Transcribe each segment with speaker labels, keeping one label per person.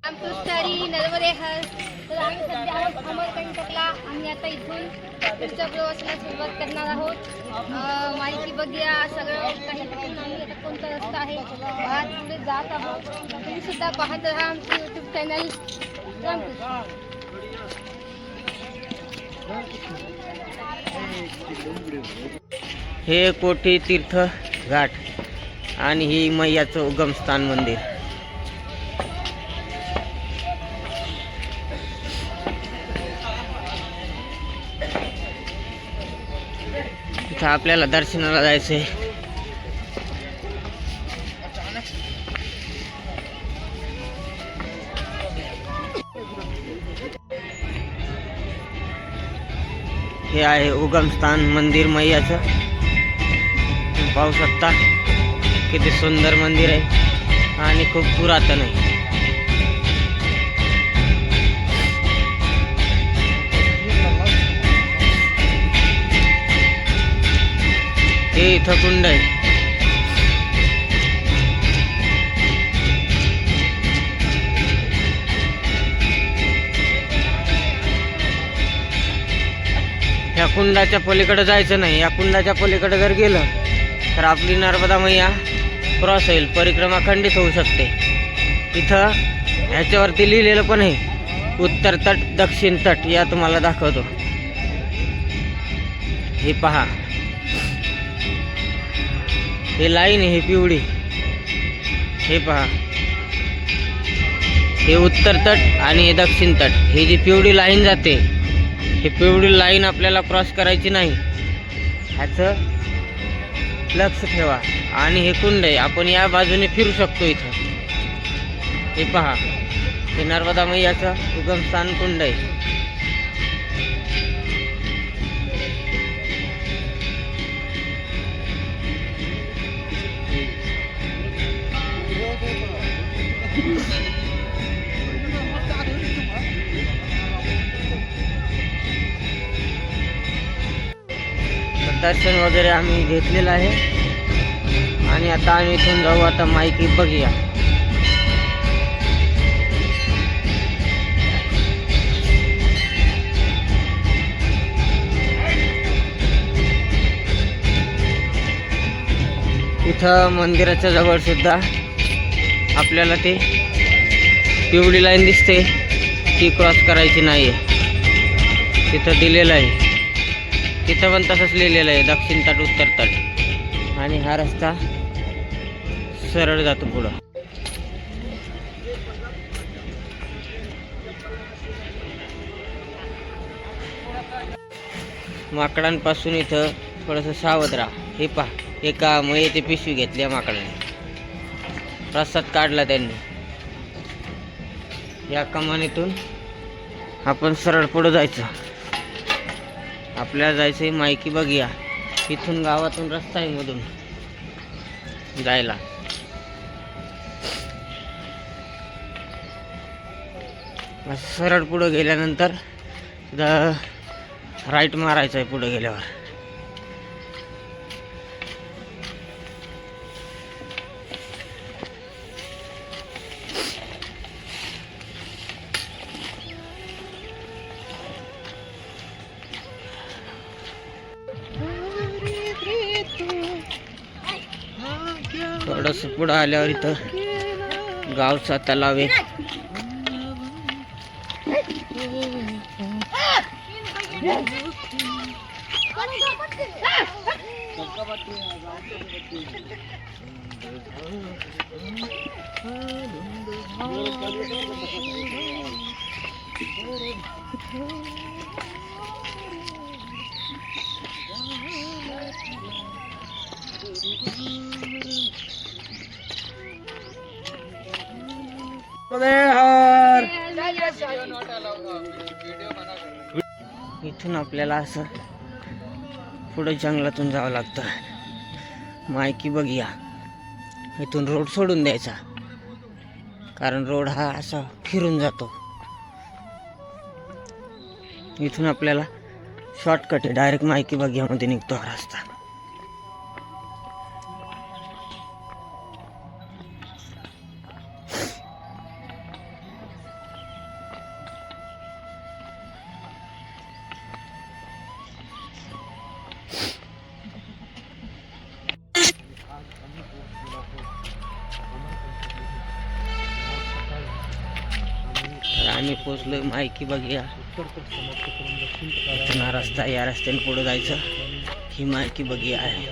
Speaker 1: रामकृष्णारी नर्मदे हर. तर आम्ही सध्या आहोत अमरकंटकला. आम्ही आता इथून पुढच्या प्रवासाला सुरुवात करणार आहोत. माहिती बघूया सगळं काही बघून आम्ही आता कोणता रस्ता आहे आज पुढे जात आहोत. तुम्ही सुद्धा पाहत राहा आमचे यूट्यूब चॅनल रामकृष्ण.
Speaker 2: हे कोठी तीर्थ घाट आणि ही मैयाचं उगमस्थान मंदिर. इथं आपल्याला दर्शनाला जायचंय. हे आहे उगमस्थान मंदिर मैयाचं. पाहू शकता किती सुंदर मंदिर आहे आणि खूप पुरातन आहे. हे इथं कुंड आहे. या कुंडाच्या पलीकडे जायचं नाही. या कुंडाच्या पलीकडे जर गेलं तर आपली नर्मदा मैया क्रॉस होईल, परिक्रमा खंडित होऊ शकते. इथं ह्याच्यावरती लिहिलेलं पण आहे उत्तर तट दक्षिण तट. या तुम्हाला दाखवतो. हे पहा, हे लाईन ही पिवळी. हे पहा, हे उत्तर तट आणि हे दक्षिण तट. ही जी पिवळी लाईन जाते, ही पिवळी लाईन आपल्याला क्रॉस करायची नाही. ह्याचं लक्ष ठेवा. आणि हे कुंड आहे, आपण या बाजूने फिरू शकतो. इथं हे पहा, हे नर्मदा मैयाचं उगमस्थान कुंड आहे. दर्शन वगैरे आम्ही घेतलेलं आहे आणि आता आम्ही इथून जाऊ. आता माहिती बघूया. इथं मंदिराच्या जवळ सुद्धा आपल्याला ते पिवळी लाईन दिसते, ती क्रॉस करायची नाही आहे. तिथं दिलेलं आहे. तिथं पण तसंच लिहिलेलं आहे दक्षिण तट उत्तर तट. आणि हा रस्ता सरळ जातो पुढं. माकडांपासून इथं थोडंसं सावध राहा. हे पहा, एका मैयेची पिशवी घेतली आहे माकडाने, रस्त्यात काढला त्यांनी. या कमानीतून आपण सरळ पुढं जायचं. आपल्याला जायचं माहिती बघूया. इथून गावातून रस्ता आहे मधून जायला. सरळ पुढं गेल्यानंतर राईट मारायचं आहे पुढं गेल्यावर. थोडस पुढं आल्यावर इथं गावचा तलाव आहे. इथून आपल्याला असं पुढे जंगलातून जावं लागतं. माहिती बघूया. इथून रोड सोडून द्यायचा, कारण रोड हा असा फिरून जातो. इथून आपल्याला शॉर्टकट आहे, डायरेक्ट माहिती बघ्यामध्ये निघतो हा रस्ता. आम्ही पोचलोय मायकी बघूया. इथून हा रस्ता, या रस्त्याने पुढे जायचं. ही मायकी बघूया आहे.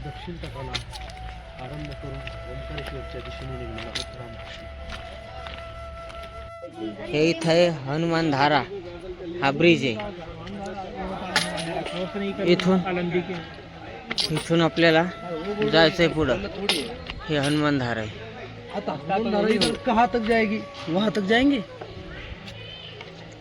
Speaker 3: दक्षिण टोकाला आरंभ करून ओंकारेश्वरच्या दिशेने निघणार आहोत. रामकृष्ण.
Speaker 2: हे इथं आहे हनुमान धारा. हा ब्रिज आहे. इथून आपल्याला जायचंय पुढं. हे हनुमान धारा आहे.
Speaker 3: कहाँ तक जाएगी? वहाँ तक जाएंगे.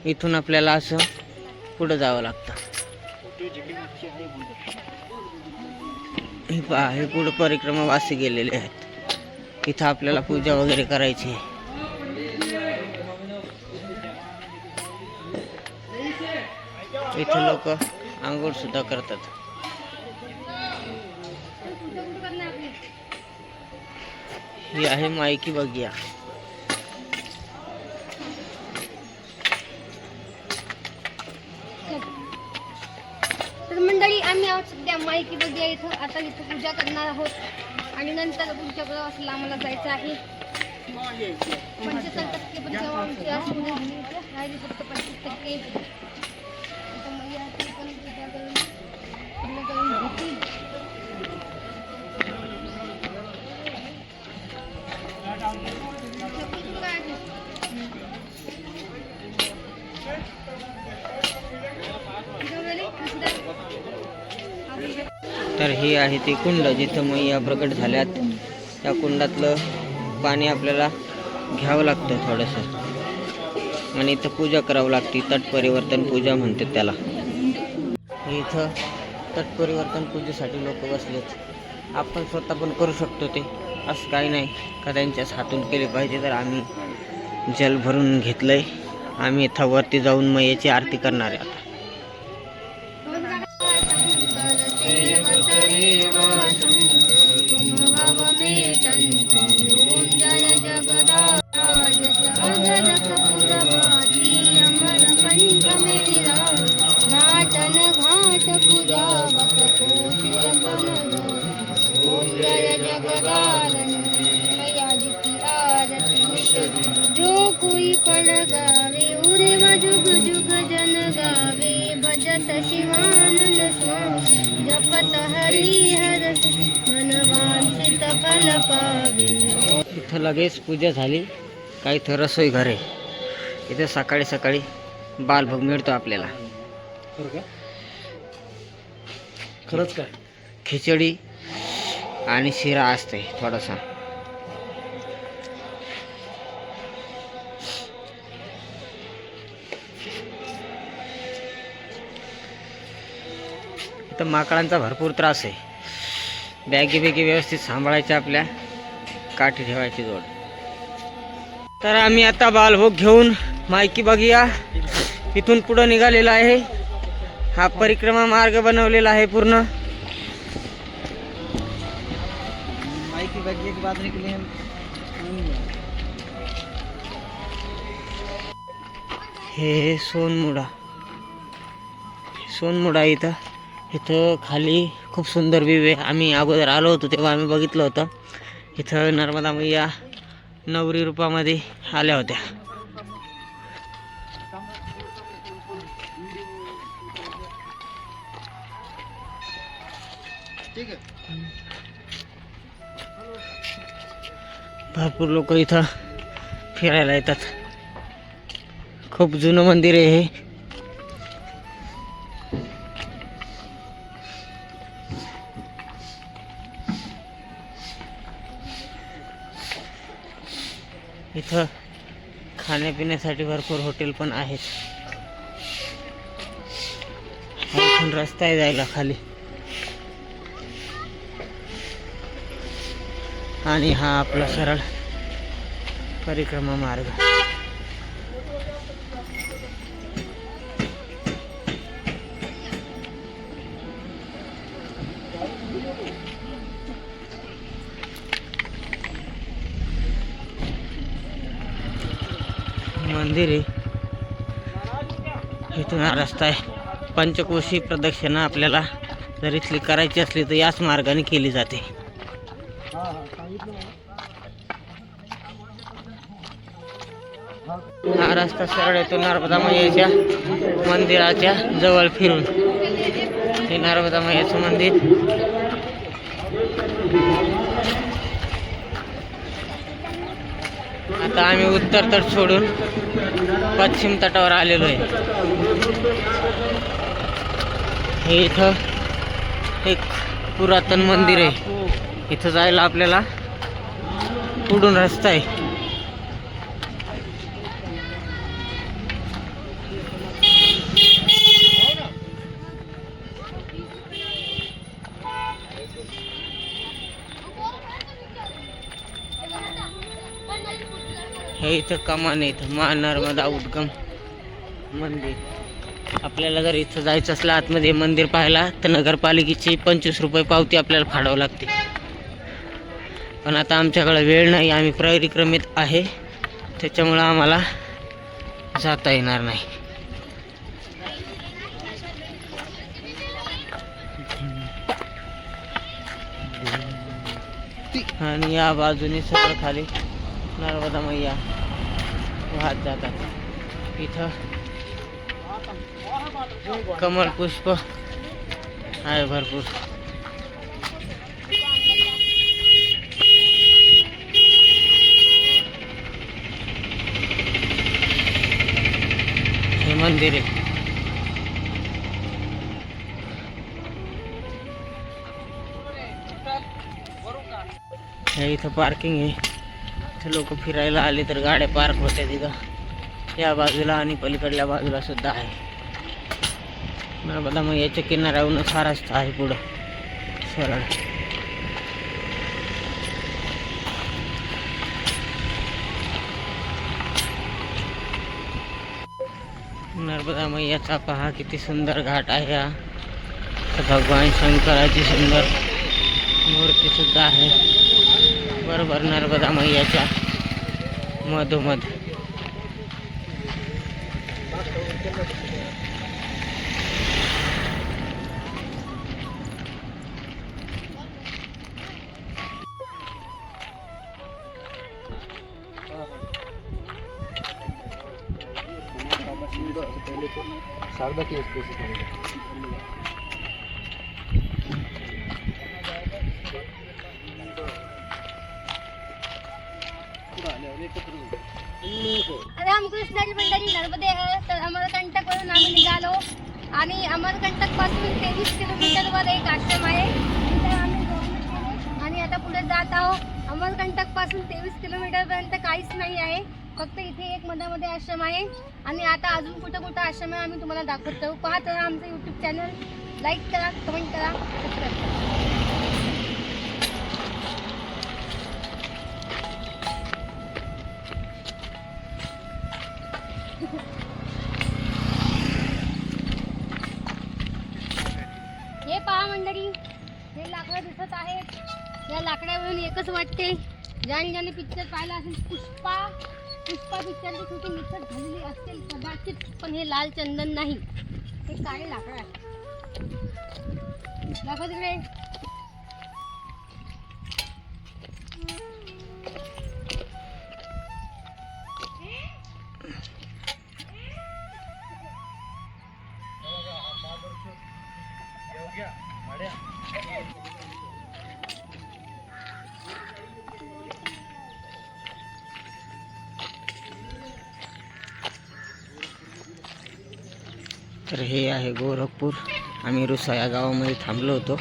Speaker 2: इथून आपल्याला असं पुढं जावं लागतं. हे पहा, हे पुढं परिक्रमावासी गेलेले आहेत. इथं आपल्याला पूजा वगैरे करायची आहे. इथे लोक आंघोळ सुद्धा करतात. ही आहे मायकी बघिया.
Speaker 1: तर मंडळी, आम्ही आहोत सध्या मायकी बघिया इथं. आता इथं पूजा करणार आहोत आणि नंतर पुढच्या प्रवासाला आम्हाला जायचं आहे. 75% पण जेव्हा आमची आसुरी झाली इथं, राहिली फक्त 25%. आता मैया ती पण पूजा करून पूर्ण करून घेतील.
Speaker 2: तर ही आहे ती कुंड जिथं मैया प्रकट झाल्यात. त्या कुंडातलं पाणी आपल्याला घ्यावं लागतं थोडंसं आणि इथं पूजा करावं लागते. तट परिवर्तन पूजा म्हणते त्याला. इथं तट परिवर्तन पूजेसाठी लोक बसलेत. आपण स्वतः पण करू शकतो ते, असं काही नाही का त्यांच्याच हातून केले पाहिजे. तर आम्ही जल भरून घेतलंय. आम्ही इथं वरती जाऊन मैयाची आरती करणार आहे. आता
Speaker 1: जो कोई पल गावे उरे जुग जुग जन गावे भजत शिवानंद स्वामी जपत हरि हर मन वांछित फल पावे.
Speaker 2: इथं लगेच पूजा झाली का इथं रसोई घर आहे. इथं सकाळी सकाळी बालभोग मिळतो आपल्याला.
Speaker 3: खरंच काय?
Speaker 2: खिचडी आणि शिरा असते थोडासा. इथं माकडांचा भरपूर त्रास आहे. बॅगी बेगी व्यवस्थित सांभाळायच्या, आपल्या काठी ठेवायची जोड. तर आम्ही आता बालभोग घेऊन मायकी बघूया इथून पुढं निघालेला आहे. हा परिक्रमा मार्ग बनवलेला आहे पूर्ण.
Speaker 3: मायकी बघिया की बात निकली हम.
Speaker 2: हे सोनमुडा इथं खाली खूप सुंदर व्ह्यू आहे. आम्ही अगोदर आलो होतो तेव्हा आम्ही बघितलं होतं. इथं नर्मदा मैया नवरी रूपामध्ये आल्या होत्या. भरपूर लोक इथं फिरायला येतात. खूप जुनं मंदिर आहे हे. इथं खाण्यापिण्यासाठी भरपूर हॉटेल पण आहेत. इथून रस्ता आहे जायला खाली. आणि हा आपला सरळ परिक्रमा मार्ग. मंदिर आहे. इथून हा रस्ता आहे. पंचकोशी प्रदक्षिणा आपल्याला जर इथली करायची असली तर याच मार्गाने केली जाते. हा रस्ता सरळ येतो नर्मदा मैयाच्या मंदिराच्या जवळ फिरून. हे नर्मदा मैयाचं मंदिर. आता आम्ही उत्तर तट सोडून पश्चिम तटावर आलेलो आहे. हे इथं एक पुरातन मंदिर आहे. इथं जायला आपल्याला पुढून रस्ता आहे. हे इथं कमान आहे. इथं मा नर्मदा उद्गम मंदिर. आपल्याला जर इथं जायचं असलं आतमध्ये मंदिर पाहायला तर नगरपालिकेची 25 रुपये पावती आपल्याला फाडावं लागते. पण आता आमच्याकडे वेळ नाही, आम्ही परिक्रमेत आहे, त्याच्यामुळं आम्हाला जाता येणार नाही. आणि या बाजूने सगळं खाली नर्मदा मैया वाहत जातात. इथं कमल पुष्प आहे भरपूर. हे मंदिर आहे. हे इथं पार्किंग आहे. इथं लोक फिरायला आले तर गाड्या पार्क होत्या तिथं या बाजूला आणि पलीकडल्या बाजूला सुद्धा आहे. नर्मदा मैयाच्या किनाऱ्यावरूनच हा रस्ता आहे पुढं सरळ. नर्मदा मैयाचा पहा किती सुंदर घाट आहे हा. भगवान शंकराची सुंदर मूर्ती सुद्धा आहे बरोबर नर्मदा मैयाच्या मधोमध.
Speaker 3: शारदा की एक्सप्रेस
Speaker 1: रामकृष्णाची मंडळी नर्मदे तर अमरकंटकवरून आम्ही निघालो आणि अमरकंटक पासून 23 किलोमीटरवर एक आश्रम आहे तिथे आम्ही दर्शन केले आणि आता पुढे जात आहोत. अमरकंटक पासून 23 किलोमीटरपर्यंत काहीच नाही आहे, फक्त इथे एक मधामध्ये आश्रम आहे आणि आता अजून कुठं कुठं आश्रम आहे आम्ही तुम्हाला दाखवतो. पाहत राहा आमचं यूट्यूब चॅनल, लाईक करा, कमेंट करा, सबस्क्राईब करा. हे पहा मंडळी, हे लाकडं दिसत आहेत. या लाकडावरून एकच वाटते, ज्याने पिक्चर पाहिला असेल पुष्पा पिक्चरची शूटिंग इथंच झालेली असेल कदाचित, पण हे लाल चंदन नाही, हे काळे लाकडं आहे. दाखव तिकडे.
Speaker 2: तर हे आहे गोरखपूर. आम्ही रुसा या गावामध्ये थांबलो होतो.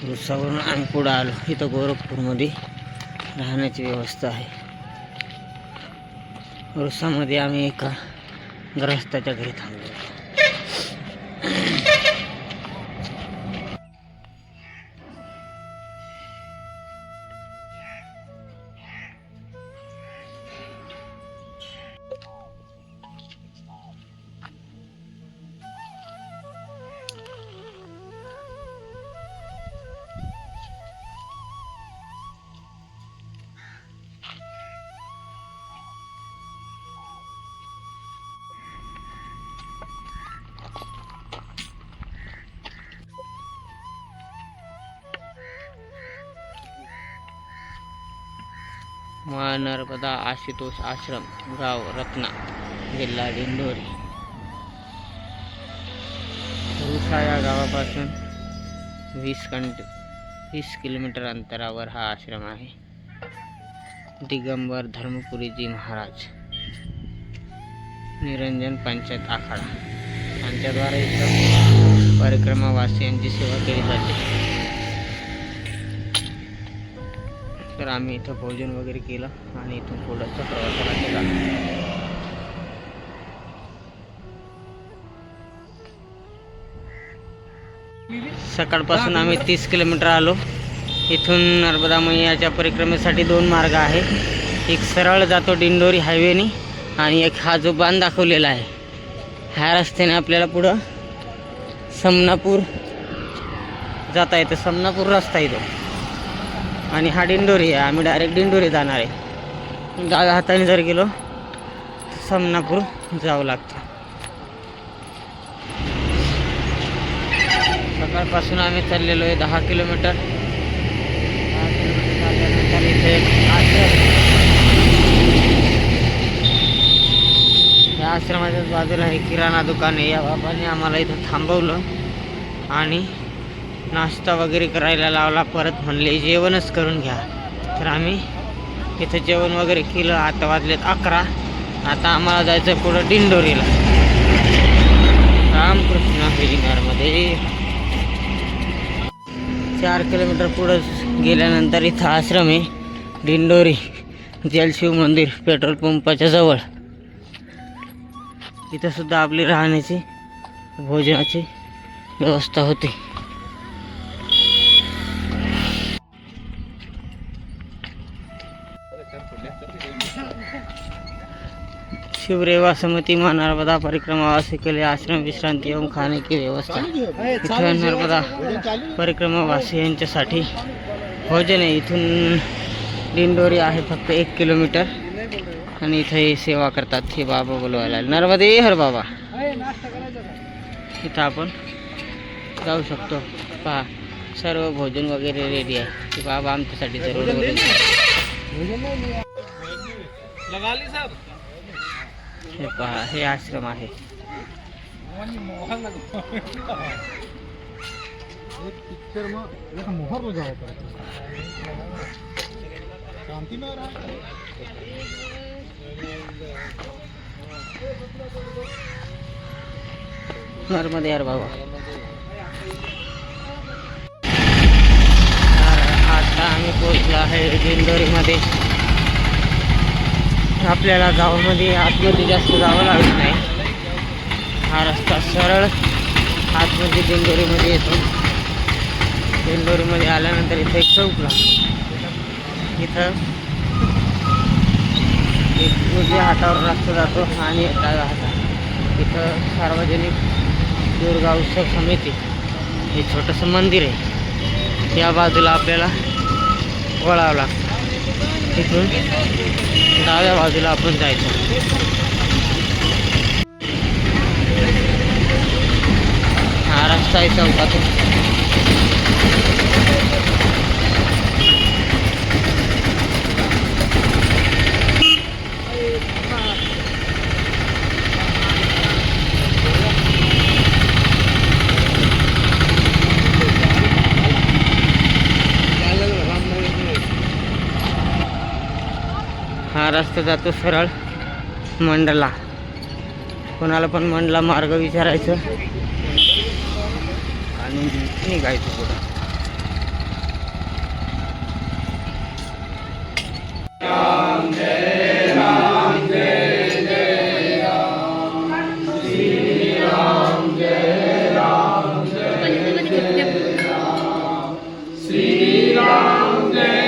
Speaker 2: रुसावरून आम्ही पुढं आलो. इथं गोरखपूरमध्ये राहण्याची व्यवस्था आहे. रुसामध्ये आम्ही एका ग्रस्ताच्या घरी थांबलो. माँ नर्मदा आशुतोष आश्रम, गाव रत्ना, जिल्हा दिंडोरी. रुसा या गावापासून 20 किलोमीटर अंतरावर हा आश्रम आहे. दिगंबर धर्मपुरीजी महाराज, निरंजन पंचायत आखाडा यांच्याद्वारे इथं परिक्रमावासियांची सेवा केली जाते. तर आम्ही इथं भोजन वगैरे केलं आणि इथून पुढच्या प्रवासाला गेला. सकाळपासून आम्ही 30 किलोमीटर आलो. इथून नर्मदा मैयाच्या परिक्रमेसाठी 2 मार्ग आहे. एक सरळ जातो दिंडोरी हायवेने आणि एक हा जो बांध दाखवलेला आहे ह्या रस्त्याने आपल्याला पुढं समनापूर जाता येतं. समनापूर रस्ता येतो आणि हा दिंडोरी आहे. आम्ही डायरेक्ट दिंडोरी जाणार आहे. डाव्या हाताने जर गेलो तर समनापूर जावं लागतं. सकाळपासून आम्ही चाललेलो आहे 10 किलोमीटर. 10 किलोमीटर चालल्यानंतर इथे एक आश्रम. या आश्रमाच्याच बाजूला हे किराणा दुकान आहे. या बाबाने आम्हाला इथं थांबवलं आणि नाश्ता वगैरे करायला लावला. परत म्हणले जेवणच करून घ्या. तर आम्ही इथं जेवण वगैरे केलं. आता वाजलेत 11. आता आम्हाला जायचं पुढं दिंडोरीला. रामकृष्ण हरिनगरमध्ये 4 किलोमीटर पुढं गेल्यानंतर इथं आश्रम आहे दिंडोरी जलशिव मंदिर पेट्रोल पंपाच्या जवळ. इथं सुद्धा आपली राहण्याची भोजनाची व्यवस्था होती. शिवरेवा समिति माँ नर्मदा परिक्रमावासी के लिए आश्रम विश्रांति एवं खाने की व्यवस्था. इथं नर्मदा परिक्रमावासी यांच्यासाठी भोजन आहे. इथून दिंडोरी आहे फक्त 1 किलोमीटर आणि इथं हे सेवा करतात. हे बाबा बोलवायला नर्मदे हर बाबा. इथं आपण जाऊ शकतो. पहा सर्व भोजन वगैरे रेडी आहे. हे बाबा आमच्यासाठी जरूर हे पहा हे आश्रम आहे. नर्मदे यार बाबा. आता आम्ही पोहोचलो आहे दिंडोरीमध्ये. आपल्याला गावामध्ये आतमध्ये जास्त जावं लागत नाही. हा रस्ता सरळ आतमध्ये दिंडोरीमध्ये येतो. दिंडोरीमध्ये आल्यानंतर इथं एक चौकला. इथं एक उजव्या हातावर रस्ता जातो आणि डाव्या हातात इथं सार्वजनिक दुर्गा उत्सव समिती हे छोटंसं मंदिर आहे. या बाजूला आपल्याला वळावं लागतं. इथून डाव्या बाजूला आपण जायचं. हा रस्ता आहे चौकातून. हा रस्ता जातो सरळ मंडला. कोणाला पण मंडला मार्ग विचारायचं आणि निघायचं पुढं.
Speaker 1: श्रीराम जय